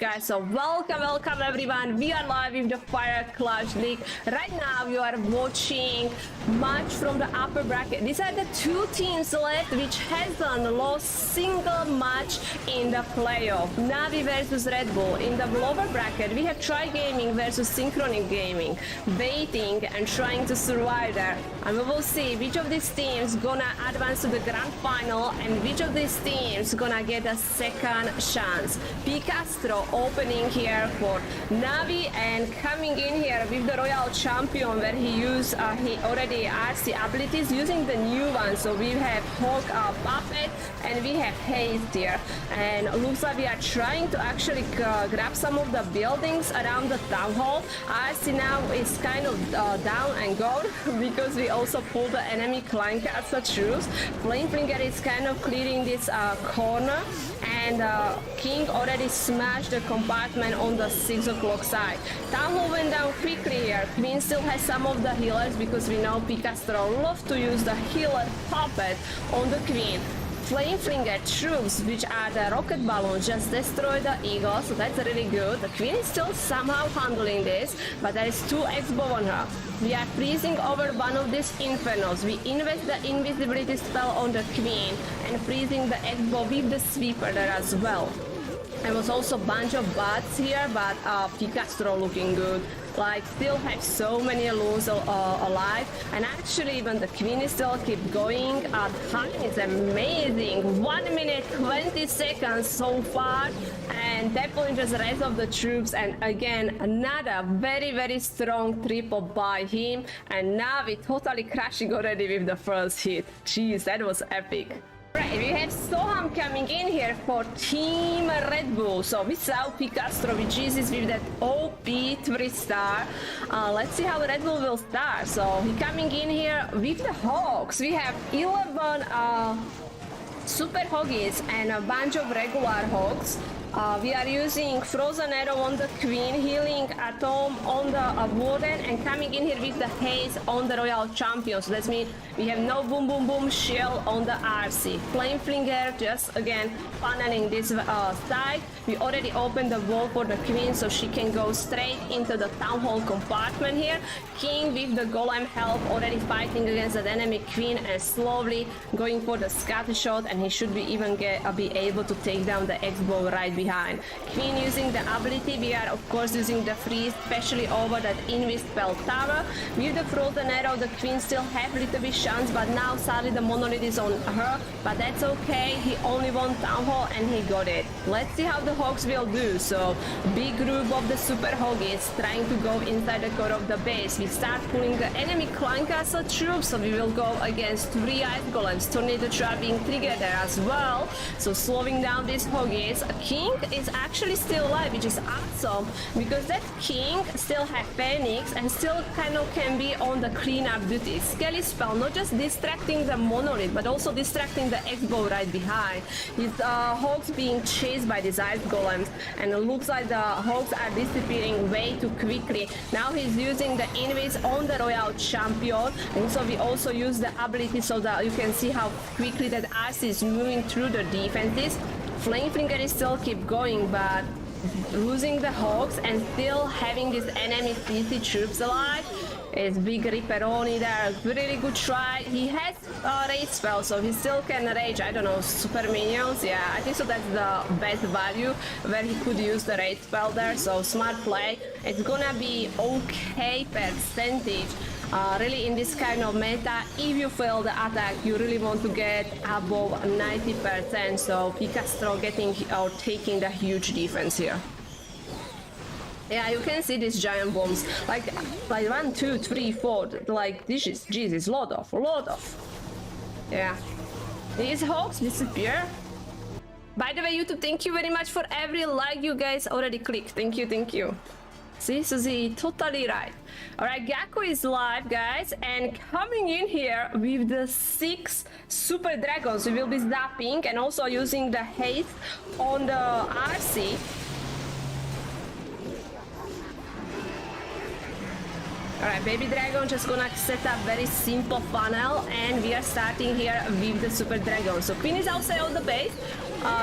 Guys, so welcome everyone. We are live with the Fire Clash League. Right now you are watching match from the upper bracket. These are the two teams left which hasn't lost single match in the playoff. NAVI versus Red Bull. In the lower bracket we have Try Gaming versus Synchronic Gaming. Waiting and trying to survive there. And we will see which of these teams gonna advance to the grand final and which of these teams gonna get a second chance. pCastro opening here for NAVI and coming in here with the Royal Champion where he used he already RC abilities using the new one. So we have HOGS Puppet and we have Haste here, and looks like we are trying to actually grab some of the buildings around the town hall. RC now is kind of down and gone because we also pulled the enemy Kazuma troops. Flamefinger is kind of clearing this corner, and King already smashed the compartment on the 6 o'clock side. Town Hall went down quickly here. Queen still has some of the healers because we know pCastro loves to use the healer puppet on the Queen. Flamefinger troops, which are the rocket balloons, just destroy the eagle, so that's really good. The Queen is still somehow handling this, but there is 2 X-bow on her. We are freezing over one of these infernos. We invest the invisibility spell on the Queen and freezing the X-bow with the sweeper there as well. There was also a bunch of bots here, but pCastro looking good. Like, still have so many loons alive, and actually even the Queen is still keep going. Time is amazing, 1 minute 20 seconds so far, and definitely just the rest of the troops. And again, another very strong triple by him, and NAVI totally crashing already with the first hit. Jeez, that was epic. Right, we have Soham coming in here for Team Red Bull. So we saw pCastro with Jesus with that OP 3-star. Let's see how Red Bull will start. So he coming in here with the HOGS. We have 11 super HOGS and a bunch of regular HOGS. We are using Frozen Arrow on the Queen, Healing Atom on the Warden, and coming in here with the Haze on the Royal Champion. So that means we have no boom boom boom shield on the RC. Flameflinger just again funneling this side. We already opened the wall for the Queen so she can go straight into the Town Hall compartment here. King with the Golem help already fighting against the enemy Queen and slowly going for the scatter shot, and he should be even be able to take down the X-bow right behind. Queen using the ability, we are of course using the freeze, especially over that Invis spell tower. With the Frozen Arrow, the Queen still have a little bit chance, but now sadly the monolith is on her, but that's okay. He only won Town Hall and he got it. Let's see how the HOGS will do. So big group of the super HOGS trying to go inside the core of the base. We start pulling the enemy Clan Castle troops, so we will go against 3 Ice Golems. Tornado Trap being triggered there as well, so slowing down this HOGS. King is actually still alive, which is awesome because that King still has Phoenix and still kind of can be on the cleanup duty. Skelly spell, not just distracting the monolith but also distracting the X-bow right behind. His HOGS being chased by these Ice Golems, and it looks like the HOGS are disappearing way too quickly. Now he's using the Invis on the Royal Champion, and so we also use the ability so that you can see how quickly that RC is moving through the defenses. Flamefinger is still keep going, but losing the HOGS and still having these enemy CC troops alive is big Ripperoni there. Really good try. He has a rage spell, so he still can rage, I don't know, super minions. Yeah, I think so that's the best value where he could use the rage spell there, so smart play. It's gonna be okay percentage. Really in this kind of meta, if you fail the attack, you really want to get above 90%, so pCastro getting or taking the huge defense here. Yeah, you can see these giant bombs, like 1, 2, 3, 4, like this is Jesus, lot of. Yeah, these HOGS disappear. By the way, YouTube, thank you very much for every like you guys already clicked. Thank you. See, Suzie, totally right. Alright, Gaku is live, guys, and coming in here with the 6 super dragons. We will be zapping and also using the haste on the RC. Alright, Baby Dragon just gonna set up very simple funnel, and we are starting here with the Super Dragon. So Queen is outside of the base.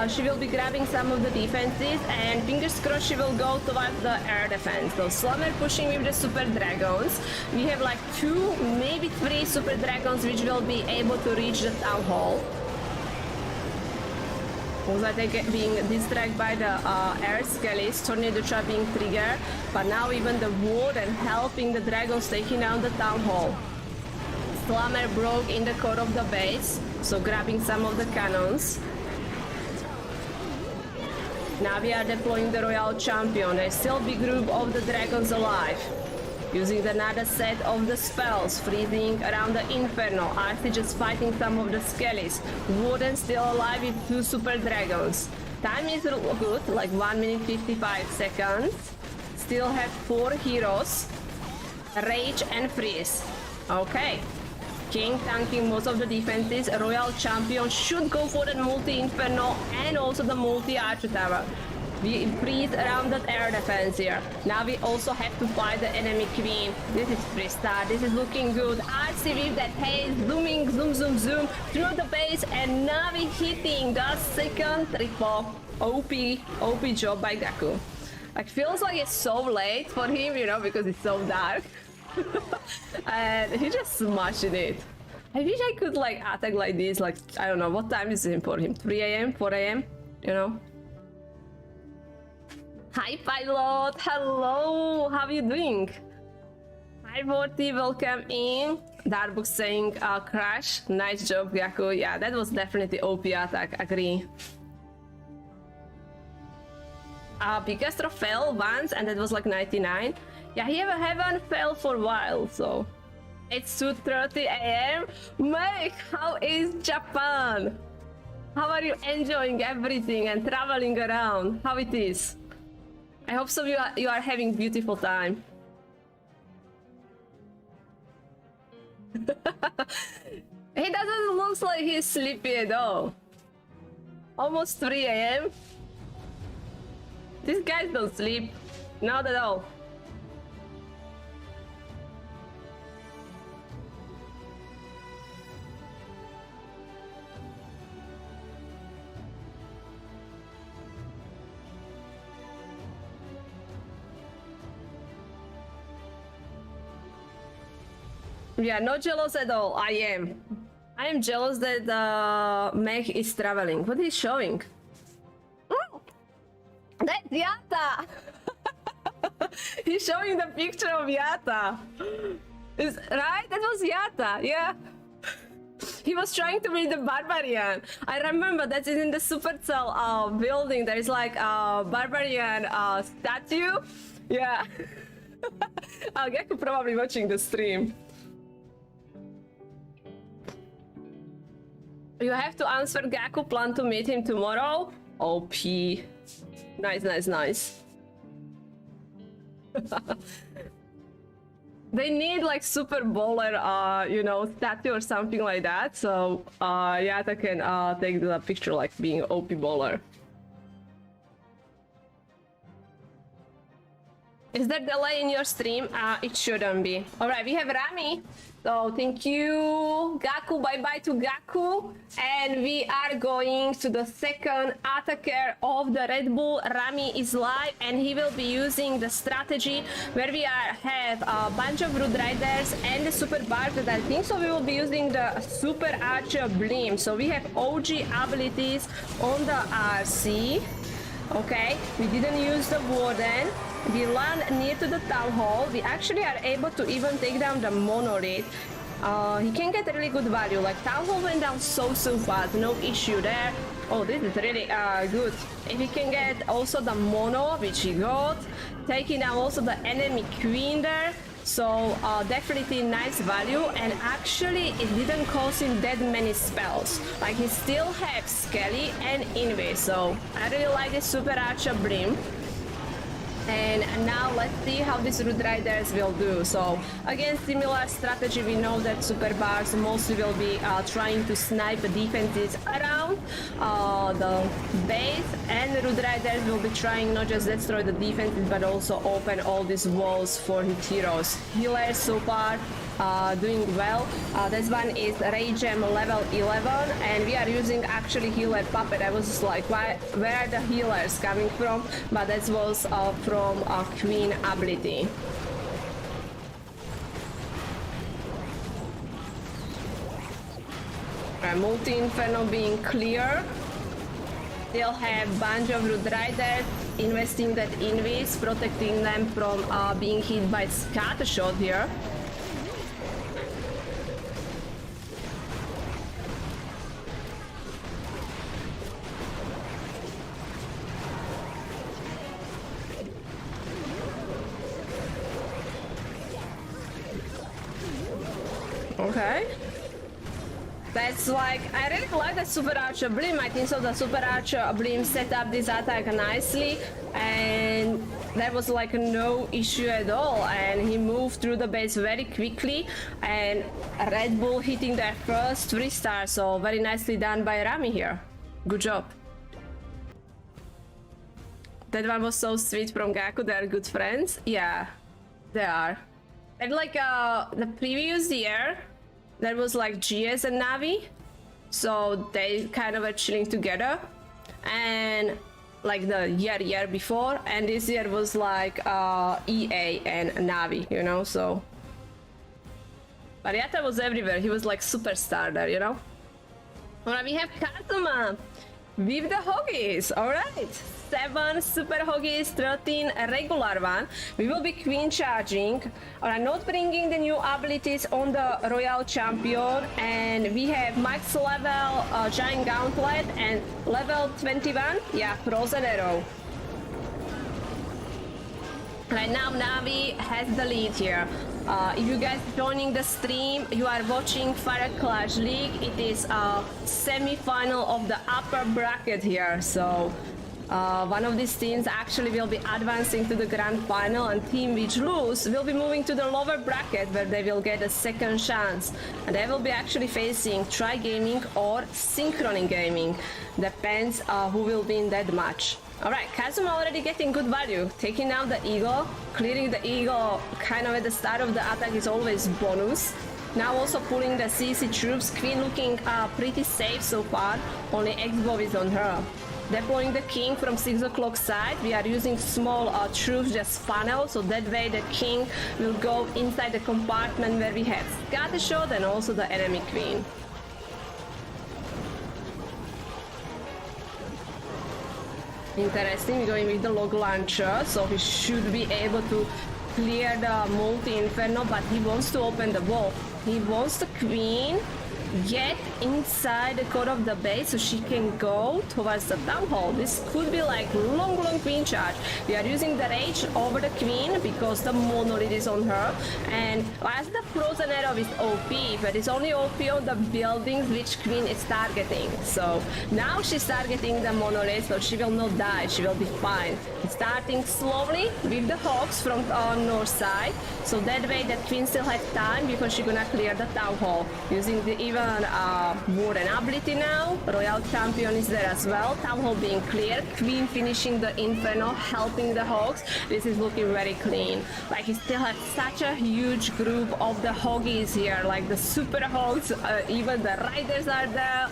She will be grabbing some of the defenses, and fingers crossed she will go towards the air defense. So Slammer pushing with the Super Dragons. We have like 2, maybe 3 Super Dragons which will be able to reach the Town Hall. Was I being distracted by the air skellies, Tornado Trap being triggered, but now even the Warden helping the Dragons taking down the Town Hall. Slammer broke in the core of the base, so grabbing some of the cannons. Now we are deploying the Royal Champion. There's still a big group of the Dragons alive. Using another set of the spells, freezing around the Inferno. RC just fighting some of the skellies. Warden still alive with 2 Super Dragons. Time is good, like 1 minute 55 seconds. Still have 4 heroes. Rage and Freeze. Okay. King tanking most of the defenses. Royal Champion should go for the multi-Inferno and also the multi-Archer Tower. We freeze around that air defense here. Now we also have to fight the enemy queen. This is Freestyle. This is looking good. RC with that haze, zooming, zoom, zoom, zoom through the base, and now we hitting the second triple. OP job by Gaku. Like, feels like it's so late for him, you know, because it's so dark. And he just smashing it. I wish I could like attack like this, like, I don't know, what time is it for him? 3 AM, 4 AM, you know? Hi Pilot, hello, how are you doing? Hi Vorty, welcome in. Darkbook saying crash, nice job Gaku. Yeah, that was definitely OP attack, agree. pCastro fell once and that was like 99. Yeah, he haven't fell for a while, so. It's 2:30 AM. Mike, how is Japan? How are you enjoying everything and traveling around? How it is? I hope so you are having beautiful time. He doesn't look like he's sleepy at all. Almost 3 AM. These guys don't sleep. Not at all. Yeah, not jealous at all. I am jealous that Meg is traveling. What is showing? Oh, that's Yata! He's showing the picture of Yata. Right? That was Yata, yeah. He was trying to be the Barbarian. I remember that is in the Supercell building. There is like a Barbarian statue. Yeah. Gaku probably watching the stream. You have to answer Gaku, plan to meet him tomorrow? OP. Nice, nice, nice. They need like super bowler, you know, statue or something like that. So, Yata can take the picture like being OP bowler. Is there delay in your stream? It shouldn't be. Alright, we have Raami. So thank you, Gaku. Bye bye to Gaku. And we are going to the second attacker of the Red Bull. Raami is live and he will be using the strategy where we have a bunch of Root Riders and the Super Barb that I think so we will be using the Super Archer Blim. So we have OG abilities on the RC. Okay, we didn't use the Warden. We land near to the Town Hall. We actually are able to even take down the Monolith. He can get really good value. Like, Town Hall went down so fast, no issue there. Oh, this is really good. If he can get also the Mono, which he got, taking down also the enemy Queen there. So definitely nice value, and actually it didn't cost him that many spells. Like, he still has Skelly and Invis, so I really like this Super Archer Brim. And now let's see how these Root Riders will do. So again, similar strategy. We know that Super Bars mostly will be trying to snipe defenses around the base, and the Root Riders will be trying not just destroy the defenses but also open all these walls for his heroes. Healers so far doing well. This one is Rage Gem level 11, and we are using actually healer puppet. I was like, where are the healers coming from? But that was from Queen ability. Multi-inferno being clear. They'll have bunch of Root Riders investing that invis, protecting them from being hit by scatter shot here. Okay. That's like, I really like the Super Archer Beam. I think so the Super Archer Beam set up this attack nicely, and there was like no issue at all, and he moved through the base very quickly, and Red Bull hitting their first 3-star, so very nicely done by Raami here. Good job. That one was so sweet from Gaku. They're good friends. Yeah, they are. And like the previous year, there was like GS and NAVI, so they kind of are chilling together, and like the year before, and this year was like EA and NAVI, you know. So Marietta was everywhere. He was like superstar there, you know. Alright, we have Kazuma with the HOGS. Alright, 7 super HOGS, 13 regular one. We will be queen charging. Alright, not bringing the new abilities on the Royal Champion, and we have max level Giant Gauntlet and level 21, yeah, Frozen Arrow. Right now, Navi has the lead here. If you guys joining the stream, you are watching Fire Clash League. It is a semi-final of the upper bracket here. So one of these teams actually will be advancing to the grand final, and team which lose will be moving to the lower bracket where they will get a second chance. And they will be actually facing Tri Gaming or Synchronic Gaming. Depends who will win that match. Alright, Kazuma already getting good value, taking out the eagle, clearing the eagle kind of at the start of the attack is always bonus. Now also pulling the CC troops, Queen looking pretty safe so far, only X-Bow is on her. Deploying the king from 6 o'clock side, we are using small troops just funnel, so that way the king will go inside the compartment where we have Scattershot and also the enemy queen. Interesting, going with the log launcher, so he should be able to clear the multi-inferno, but he wants to open the wall. He wants the queen get inside the core of the base so she can go towards the town hall. This could be like long queen charge. We are using the rage over the queen because the monolith is on her, and as the frozen arrow is OP, but it's only OP on the buildings which queen is targeting. So now she's targeting the monolith, so she will not die, she will be fine. Starting slowly with the HOGS from north side, so that way the queen still has time because she's gonna clear the town hall using the even warden ability now. Royal Champion is there as well. Town hall being clear, queen finishing the inferno, helping the HOGS. This is looking very clean. Like he still has such a huge group of the HOGS here, like the super HOGS, even the riders are there.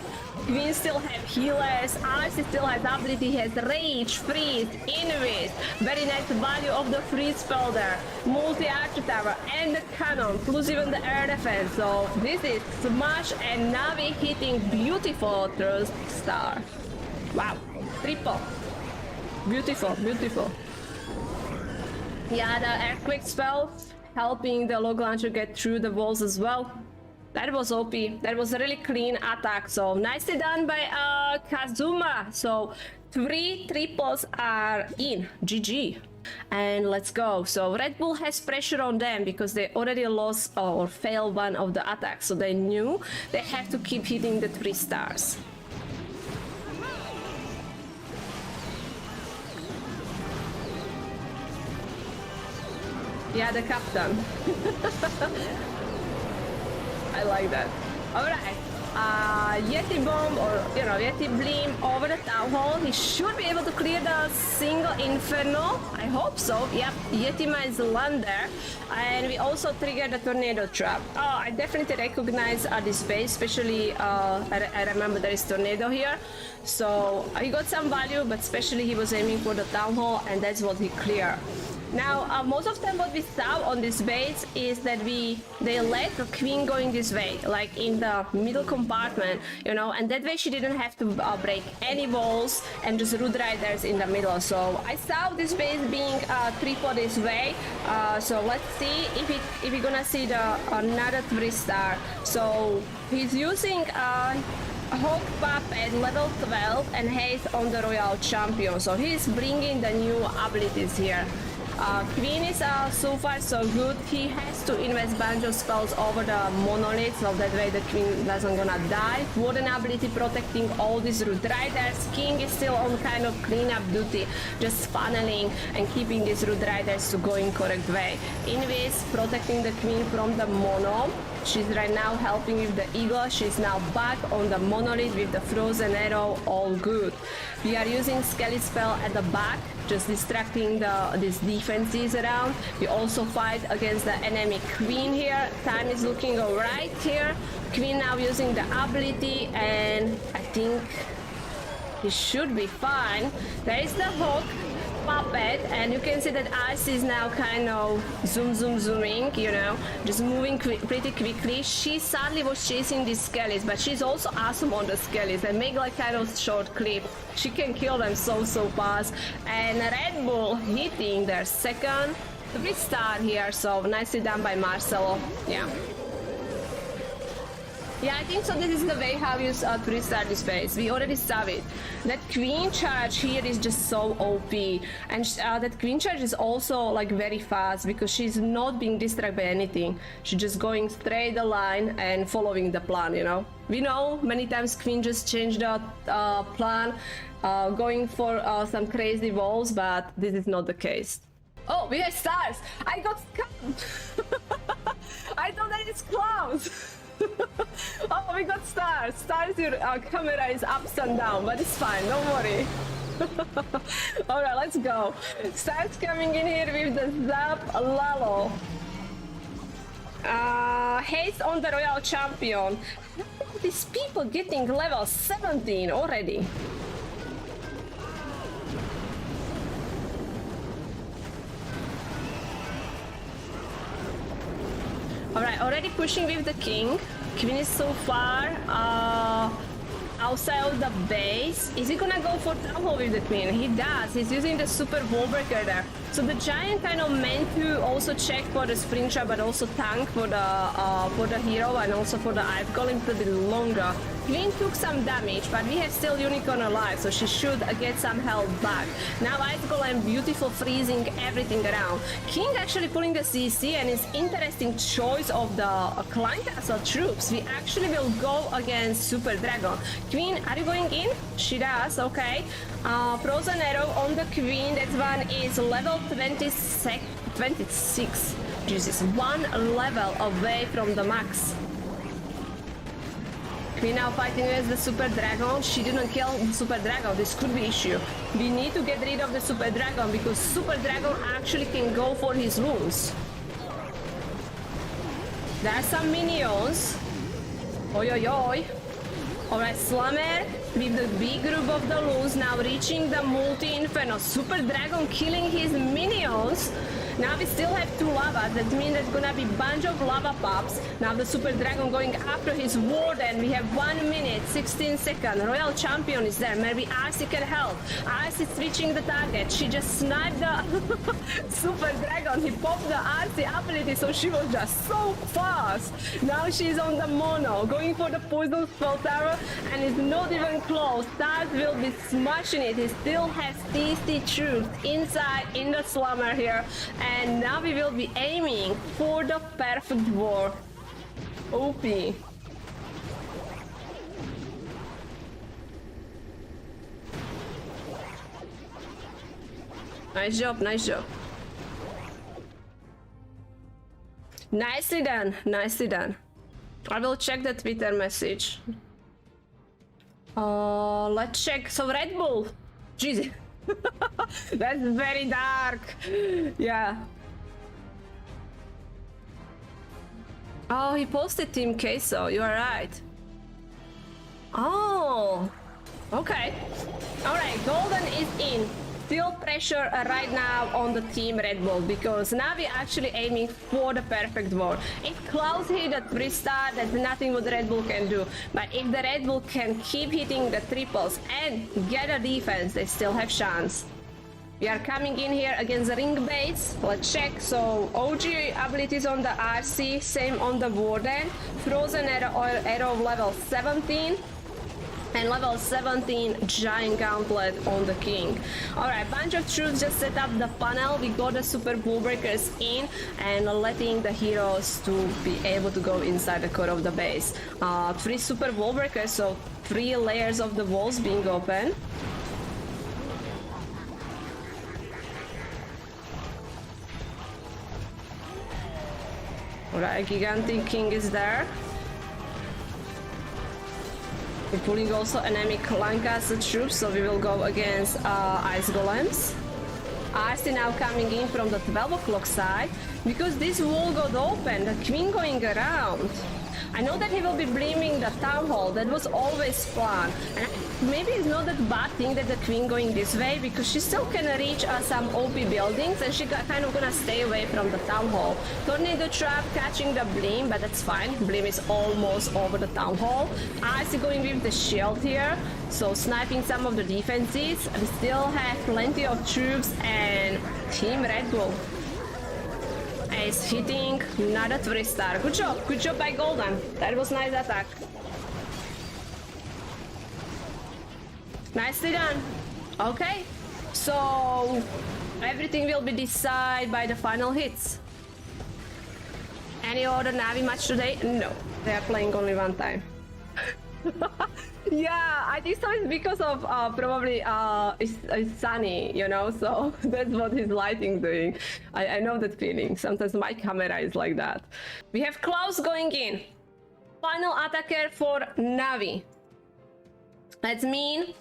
Queen still have healers, Arcee still has ability, has rage, freeze, invis, very nice value of the freeze spell there, multi-archer tower and the cannon, plus even the air defense. So this is smash, and Navi hitting beautiful third star. Wow, triple. Beautiful, beautiful. Yeah, the earthquake spell helping the log launcher get through the walls as well. That was OP. That was a really clean attack. So nicely done by Kazuma. So 3 triples are in. GG. And let's go. So Red Bull has pressure on them because they already lost or failed one of the attacks. So they knew they have to keep hitting the 3 stars. Yeah, the captain. I like that. Alright. Yeti bomb or Yeti Blim over the town hall. He should be able to clear the single inferno. I hope so. Yep, Yeti mines land there. And we also triggered the tornado trap. Oh, I definitely recognize this base, especially I remember there is tornado here. So he got some value, but especially he was aiming for the town hall, and that's what he cleared. Now, most of the time what we saw on this base is that they let the queen going this way, like in the middle compartment, and that way she didn't have to break any walls and just root riders in the middle. So I saw this base being triple this way. So let's see if we're gonna see another 3-star. So he's using Hog Puppet level 12 and haste on the Royal Champion. So he's bringing the new abilities here. Queen is so far so good. He has to invest Banjo spells over the monolith, so that way the queen doesn't gonna die. Warden ability protecting all these root riders. King is still on kind of cleanup duty, just funneling and keeping these root riders to go in correct way. Invis protecting the queen from the mono. She's right now helping with the eagle. She's now back on the monolith with the frozen arrow, all good. We are using Skelly spell at the back, just distracting these defenses around. We also fight against the enemy queen here. Time is looking alright here. Queen now using the ability, and I think he should be fine. There is the Hog Puppet, and you can see that Ice is now kind of zooming, just moving pretty quickly. She sadly was chasing these skellies, but she's also awesome on the skellies and make like kind of short clip. She can kill them so fast. And Red Bull hitting their second 3-star here, so nicely done by Marcelo. Yeah, I think so. This is the way how you 3-star this base. We already saw it. That queen charge here is just so OP, and that queen charge is also like very fast because she's not being distracted by anything. She's just going straight the line and following the plan. We know many times queen just change the plan, going for some crazy walls, but this is not the case. Oh, we have stars. I got scammed. I thought that it's Klaus. Oh, we got stars. Stars, your camera is ups and down, but it's fine, don't worry. Alright, let's go. Stars coming in here with the Zap Lalo. Haste on the Royal Champion. These people getting level 17 already. Alright, already pushing with the king. Queen is so far outside of the base. Is he gonna go for town hall with the queen? He does. He's using the super wall breaker there. So the giant kind of meant to also check for the spring trap, but also tank for the hero and also for the Ice Golem a bit longer. Queen took some damage, but we have still Unicorn alive, so she should get some health back. Now Ice Golem beautiful freezing everything around. King actually pulling the CC, and it's interesting choice of the Clan Castle troops. We actually will go against Super Dragon. Queen, are you going in? She does, okay. Frozen Arrow on the Queen, that one is level 26. Jesus, one level away from the max. Queen now fighting against the Super Dragon. She didn't kill the Super Dragon. This could be issue. We need to get rid of the Super Dragon because Super Dragon actually can go for his wounds. There are some minions. Oi, oi, oi. Alright, Slammer with the big group of the loons now reaching the multi-inferno. Super Dragon killing his minions. Now we still have 2 lavas. That means there's gonna be bunch of lava pops. Now the Super Dragon going after his warden. We have 1 minute, 16 seconds. Royal Champion is there. Maybe RC can help. RC is reaching the target. She just sniped the Super Dragon. He popped the RC ability, so she was just so fast. Now she's on the mono, going for the poison spell tower, and it's not even close. Stars will be smashing it. He still has TC troops inside in the slammer here. And now we will be aiming for the perfect war. OP. Nice job, nice job. Nicely done, nicely done. I will check the Twitter message. Let's check. So Red Bull. Jesus. That's very dark. Yeah. Oh, he posted Team Queso. You are right. Oh. Okay. Alright, Golden is in. Still pressure right now on the team Red Bull because NAVI actually aiming for the perfect war. If Klaus hit a 3-star, that's nothing what Red Bull can do. But if the Red Bull can keep hitting the triples and get a defense, they still have chance. We are coming in here against the ring base. Let's check. So OG abilities on the RC, same on the Warden. Frozen arrow level 17. And level 17 giant gauntlet on the king. Alright, bunch of troops just set up the funnel. We got the super bull breakers in and letting the heroes to be able to go inside the core of the base. 3 super wall breakers, so 3 layers of the walls being open. Alright, gigantic king is there. We're pulling also enemy Lancaster troops, so we will go against ice golems. RC now coming in from the 12 o'clock side because this wall got open, the queen going around. I know that he will be blaming the town hall, that was always planned. And maybe it's not that bad thing that the queen going this way because she still can reach some OP buildings and she kind of gonna stay away from the town hall. Tornado trap catching the Blim, but that's fine. Blim is almost over the town hall. RC going with the shield here, so sniping some of the defenses. We still have plenty of troops and Team Red Bull is hitting another 3-star. Good job by Golden. That was nice attack. Nicely done. Okay, so everything will be decided by the final hits. Any other NAVI match today? No, they are playing only one time. Yeah, I think so. It's because of probably it's sunny, you know, so that's what his lighting doing. I know that feeling. Sometimes my camera is like that. We have Klaus going in. Final attacker for NAVI. That means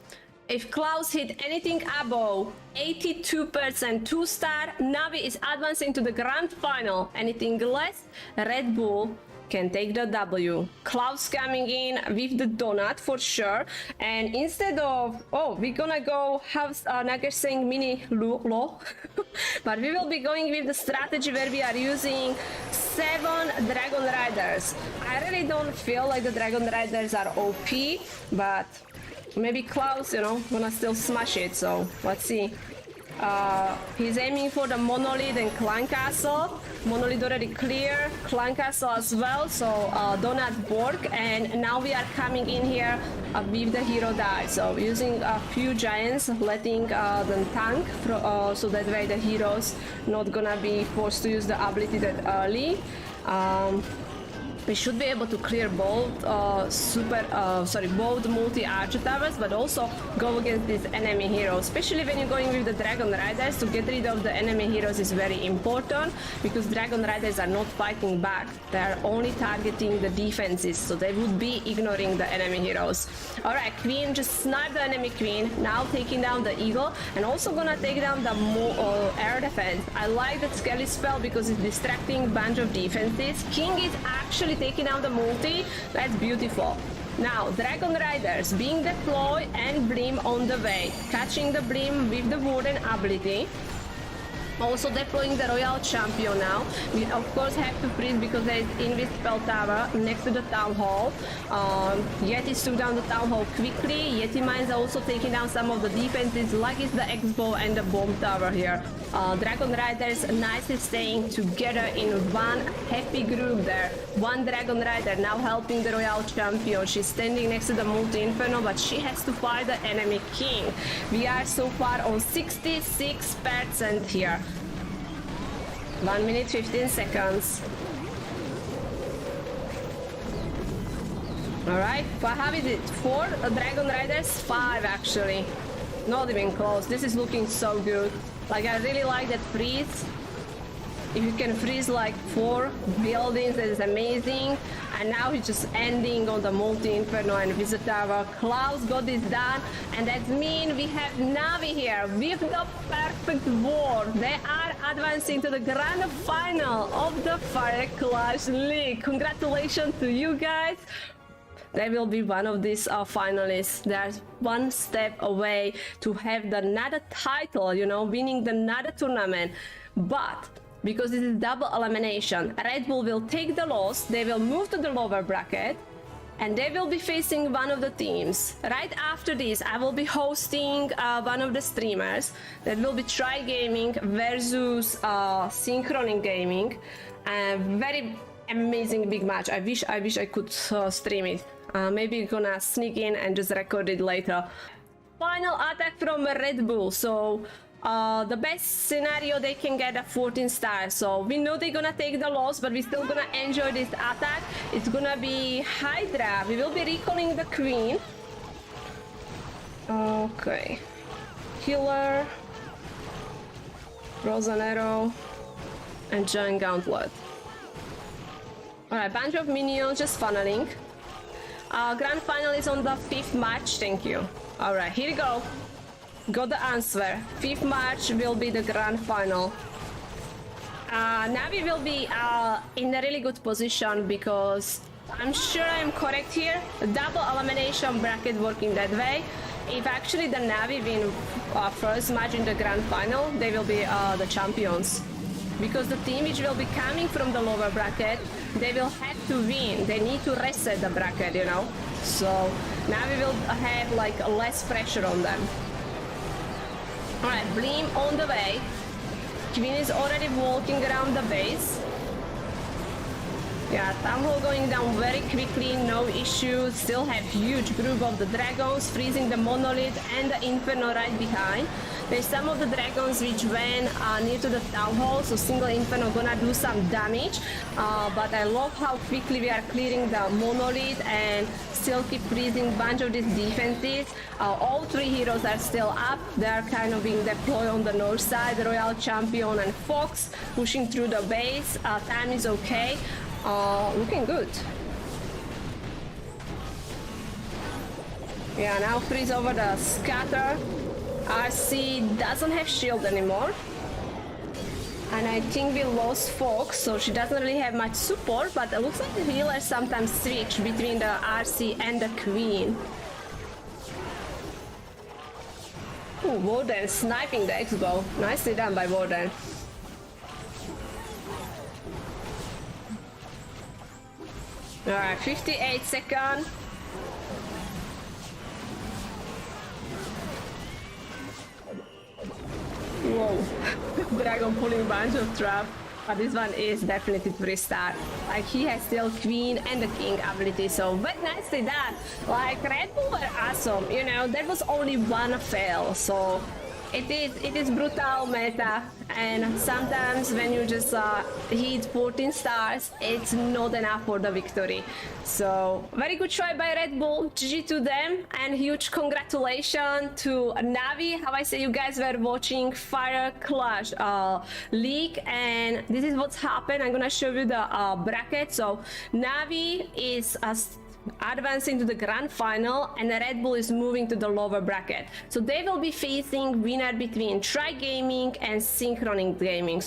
if Klaus hit anything above 82% 2-star, NAVI is advancing to the grand final. Anything less, Red Bull can take the W. Klaus coming in with the donut for sure, and instead of we're gonna go have Nugget saying mini low but we will be going with the strategy where we are using 7 Dragon Riders. I really don't feel like the Dragon Riders are OP, but maybe Klaus, you know, gonna still smash it, so let's see. He's aiming for the Monolith and Clan Castle. Monolith already clear, Clan Castle as well, so Donut Borg, and now we are coming in here with the hero die. So using a few giants, letting them tank, so that way the heroes not gonna be forced to use the ability that early. We should be able to clear both both multi-archer towers, but also go against these enemy heroes. Especially when you're going with the Dragon Riders, to get rid of the enemy heroes is very important, because Dragon Riders are not fighting back. They are only targeting the defenses, so they would be ignoring the enemy heroes. Alright, Queen just sniped the enemy Queen, now taking down the Eagle, and also gonna take down the air defense. I like that Skelly spell because it's distracting bunch of defenses. King is actually taking out the multi. That's beautiful. Now Dragon Riders being deployed and Blim on the way, catching the Blim with the Warden ability. Also deploying the Royal Champion now. We of course have to freeze because there is Invisible Tower next to the Town Hall. Yeti took down the Town Hall quickly. Yeti Mines are also taking down some of the defenses, like it's the X-Bow and the Bomb Tower here. Dragon Riders nicely staying together in one happy group there. One Dragon Rider now helping the Royal Champion. She's standing next to the Multi-Inferno, but she has to fight the enemy King. We are so far on 66% here. 1 minute 15 seconds. Alright, how is it? 4 Dragon Riders? 5 actually. Not even close. This is looking so good. Like, I really like that freeze. If you can freeze like 4 buildings, that is amazing. And now he's just ending on the multi-inferno and visit tower. Klaus got this done, and that means we have NAVI here with the perfect war. They are advancing to the grand final of the Fire Clash League. Congratulations to you guys. They will be one of these finalists. They're one step away to have the NADA title, you know, winning the NADA tournament. But because this is double elimination, Red Bull will take the loss, they will move to the lower bracket, and they will be facing one of the teams. Right after this, I will be hosting one of the streamers. That will be Try Gaming versus Synchronic Gaming. Very amazing big match. I wish I could stream it. Maybe we're gonna sneak in and just record it later. Final attack from Red Bull. So the best scenario, they can get a 14 star. So we know they're gonna take the loss, but we're still gonna enjoy this attack. It's gonna be Hydra. We will be recalling the Queen. Okay. Killer, Frozen Arrow, and Giant Gauntlet. Alright, bunch of minions just funneling. Grand final is on the 5th March, thank you. Alright, here we go. Got the answer. 5th March will be the grand final. NAVI will be in a really good position because I'm sure I'm correct here. The double elimination bracket working that way. If actually the NAVI win first match in the grand final, they will be the champions. Because the team which will be coming from the lower bracket, they will have to win. They need to reset the bracket, you know. So NAVI will have like less pressure on them. Alright, Bleem on the way. Queen is already walking around the base. Yeah, Town Hall going down very quickly, no issues. Still have huge group of the dragons, freezing the monolith and the inferno right behind. There's some of the dragons which went near to the Town Hall, so single inferno gonna do some damage. But I love how quickly we are clearing the monolith and still keep freezing a bunch of these defenses. All 3 heroes are still up. They are kind of being deployed on the north side. Royal Champion and Fox pushing through the base. Time is okay. Looking good. Yeah, now freeze over the scatter. RC doesn't have shield anymore. And I think we lost Fox, so she doesn't really have much support, but it looks like the healers sometimes switch between the RC and the Queen. Ooh, Warden sniping the X-Bow. Nicely done by Warden. Alright, 58 seconds. Whoa, Dragon pulling a bunch of trap. But this one is definitely 3-star. Like, he has still Queen and the King ability, so very nicely done. Like, Red Bull were awesome, you know, there was only one fail, so it is brutal meta, and sometimes when you just hit 14 stars, it's not enough for the victory. So very good try by Red Bull, GG to them, and huge congratulations to NAVI. How I say, you guys were watching Fire Clash League, and this is what's happened. I'm gonna show you the bracket. So NAVI is advancing to the grand final, and the Red Bull is moving to the lower bracket. So they will be facing winner between Try Gaming and Synchronic Gaming.